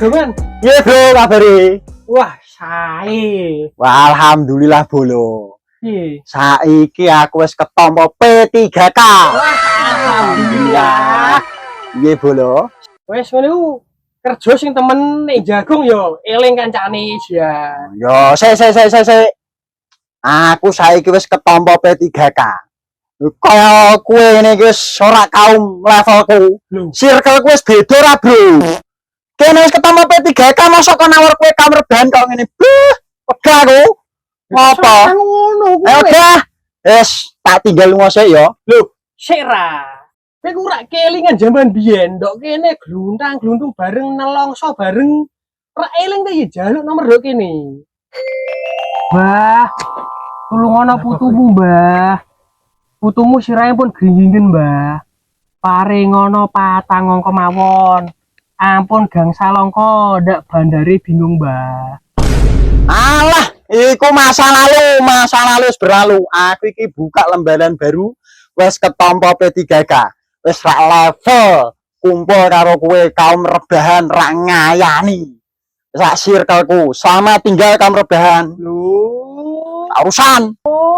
Dongan. Iya bro, kabare. Wah, sae. Wah, alhamdulillah bolo. Piye? Saiki aku wis ketompo P3K. Wah, alhamdulillah. Iya bolo. Wes ngene ku kerja sing temen ning jagung yo eling kancane ya. Yo, se. Aku saiki wis ketompo P3K. Kaya kowe ngene iki wis ora kaum levelku. Lho, Circle wis beda ra, Bro. Kene wis ketemu P3K mosok kok nawar kowe kamar ban kok ngene. Wegah aku. Ngopo? ngono Ayo kuwi. dah. Wes tak tinggal lunga sik ya. Lho, sik ra. Kowe ku rak kelingan jaman biyen ndok kene gluntang-gluntung bareng nelongso bareng. Ra eling ta ya jaluk nomor ndok kene. Mbah, tulung ana putumu, Mbah. Putumu sirahe pun gringgingen, Mbah. Paring ana patang angka mawon. Ampun gangsal angka ndak bandare bingung, Mbah. Alah, iku masa lalu wis berlalu. Aku iki buka lembaran baru wis ketompo P3K. Wis rak level kumpul karo kowe kaum rebahan rak ngayani. Sak circleku sama tinggal kaum rebahan. Lho. Urusan. Oh,